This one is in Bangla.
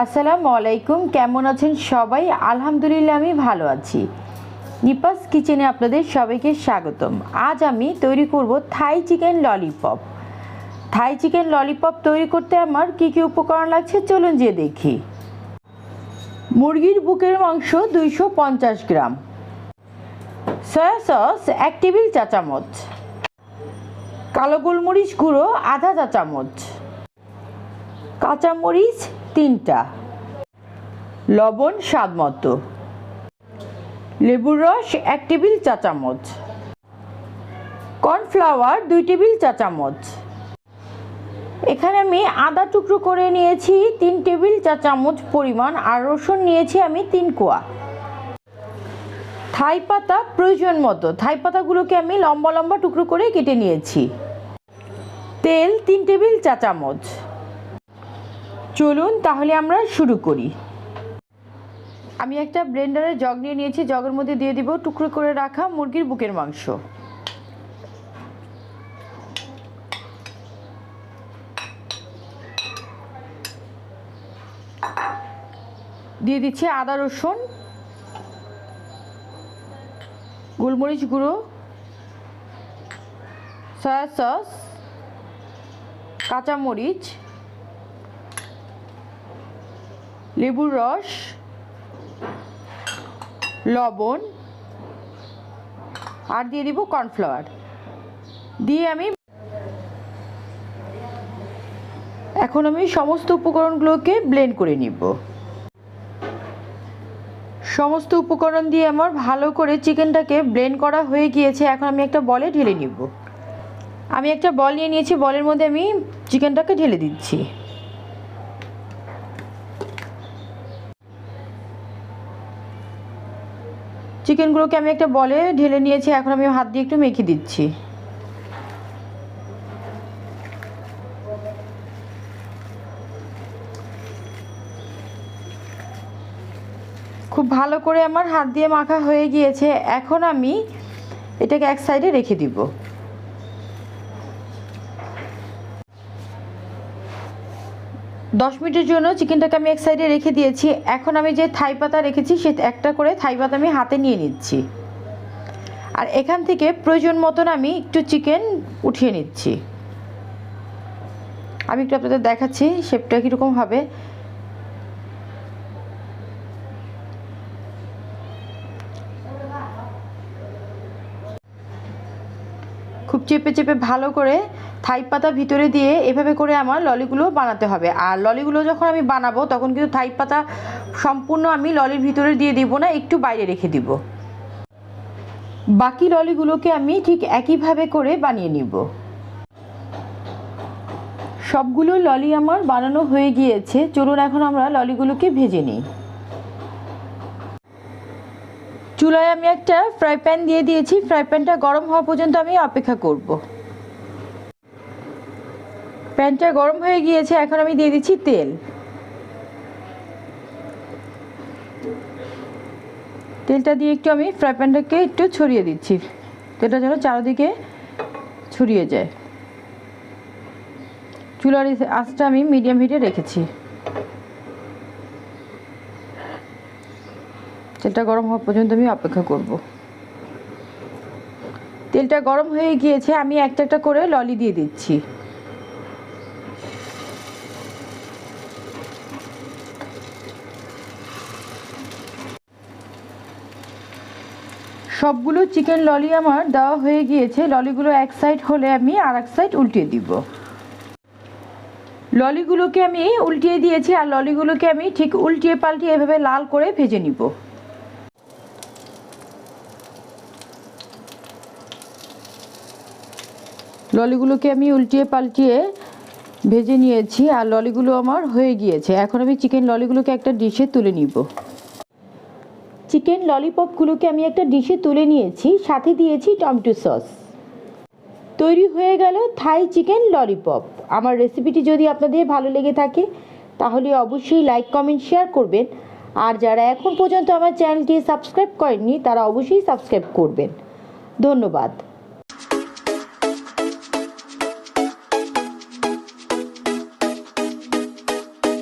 আসসালামু আলাইকুম, কেমন আছেন সবাই? আলহামদুলিল্লাহ আমি ভালো আছি। নিপাস কিচেনে আপনাদের সবাইকে স্বাগতম। আজ আমি তৈরি করব থাই চিকেন ললিপপ। থাই চিকেন ললিপপ তৈরি করতে আমার কি কি উপকরণ লাগছে চলুন যে দেখি। মুরগির বুকের মাংস 250 গ্রাম, সয়া সস 1 টেবিল চা চামচ, কালো গোলমরিচ গুঁড়ো আধা চা চামচ, কাঁচামরিচ 3টা, লবণ স্বাদ মতো, লেবুর রস 1 টেবিল চা চামচ, কর্নফ্লাওয়ার 2 টেবিল চা চামচ। এখানে আমি আদা টুকরো করে নিয়েছি 3 টেবিল চা চামচ পরিমাণ, আর রসুন নিয়েছি আমি 3 কোয়া। থাই পাতা প্রয়োজন মতো, থাই পাতাগুলোকে আমি লম্বা লম্বা টুকরো করে কেটে নিয়েছি। তেল 3 টেবিল চা চামচ। চলুন তাহলে আমরা শুরু করি। আমি একটা ব্লেন্ডারে জগ নিয়ে নিয়েছি, জগের মধ্যে দিয়ে দিব টুকরো করে রাখা মুরগির বুকের মাংস। দিয়ে দিচ্ছি আদা রসুন, গোলমরিচ গুঁড়ো, সয়া সস, কাঁচামরিচ, লেবুর রস, লবণ, আর দিয়ে দিব কর্নফ্লাওয়ার। দিয়ে এখন আমি সমস্ত উপকরণগুলোকে ব্লেন্ড করে নিব। সমস্ত উপকরণ দিয়ে আমার ভালো করে চিকেনটাকে ব্লেন্ড করা হয়ে গিয়েছে। এখন আমি একটা বলে ঢেলে নিব। আমি একটা বল নিয়ে নিয়েছি, বলের মধ্যে আমি চিকেনটাকে ঢেলে দিচ্ছি। চিকেনগুলোকে আমি একটা বলে ঢেলে নিয়েছি, এখন আমি হাত দিয়ে একটু মেখে দিচ্ছি। খুব ভালো করে আমার হাত দিয়ে মাখা হয়ে গিয়েছে। এখন আমি এটাকে এক সাইডে রেখে দিব। দশ মিনিটের জন্য চিকেনটাকে আমি এক সাইডে রেখে দিয়েছি। এখন আমি যে থাই পাতা রেখেছি সে একটা করে থাই পাতা আমি হাতে নিয়ে নিচ্ছি, আর এখান থেকে প্রয়োজন মতন আমি একটু চিকেন উঠিয়ে নিচ্ছি। আমি একটু আপনাদের দেখাচ্ছি শেপটা কীরকম হবে। খুব চেপে চেপে ভালো করে থাই পাতা ভিতরে দিয়ে এভাবে করে আমার ললিগুলো বানাতে হবে। আর ললিগুলো যখন আমি বানাবো তখন কিন্তু থাই পাতা সম্পূর্ণ আমি ললির ভিতরে দিয়ে দিব না, একটু বাইরে রেখে দিব। বাকি ললিগুলোকে আমি ঠিক একইভাবে করে বানিয়ে নিব। সবগুলো ললি আমার বানানো হয়ে গিয়েছে। চলুন এখন আমরা ললিগুলোকে ভেজে নিই। চুলায় আমি একটা ফ্রাই প্যান দিয়ে দিয়েছি, ফ্রাই প্যানটা গরম হওয়া পর্যন্ত আমি অপেক্ষা করব। প্যানটা গরম হয়ে গিয়েছে, এখন আমি দিয়ে দিচ্ছি তেল। তেলটা দিয়ে একটু আমি ফ্রাই প্যানটাকে একটু ছড়িয়ে দিচ্ছি, তেলটা যেন চারদিকে ছড়িয়ে যায়। চুলার আঁচটা আমি মিডিয়াম হিটে রেখেছি। তেলটা গরম হওয়া পর্যন্ত আমি অপেক্ষা করব। তেলটা গরম হয়ে গিয়েছে, আমি একটা একটা করে ললি দিয়ে দিচ্ছি। সবগুলো চিকেন ললি আমার দেওয়া হয়ে গিয়েছে। ললিগুলো এক সাইড হলে আমি আর এক সাইড উল্টিয়ে দিব। ললিগুলোকে আমি উল্টিয়ে দিয়েছি, আর ললিগুলোকে আমি ঠিক উল্টিয়ে পাল্টিয়ে এভাবে লাল করে ভেজে নিব। ললিগুলোকে আমি উল্টিয়ে পাল্টিয়ে ভেজে নিয়েছি, আর ললিগুলো আমার হয়ে গিয়েছে। এখন আমি চিকেন ললিগুলোকে একটা ডিশে তুলে নিব। চিকেন ললিপপগুলোকে আমি একটা ডিশে তুলে নিয়েছি, সাথে দিয়েছি টমেটো সস। তৈরি হয়ে গেল থাই চিকেন ললিপপ। আমার রেসিপিটি যদি আপনাদের ভালো লেগে থাকে তাহলে অবশ্যই লাইক কমেন্ট শেয়ার করবেন, আর যারা এখন পর্যন্ত আমার চ্যানেলটি সাবস্ক্রাইব করেননি তারা অবশ্যই সাবস্ক্রাইব করবেন। ধন্যবাদ।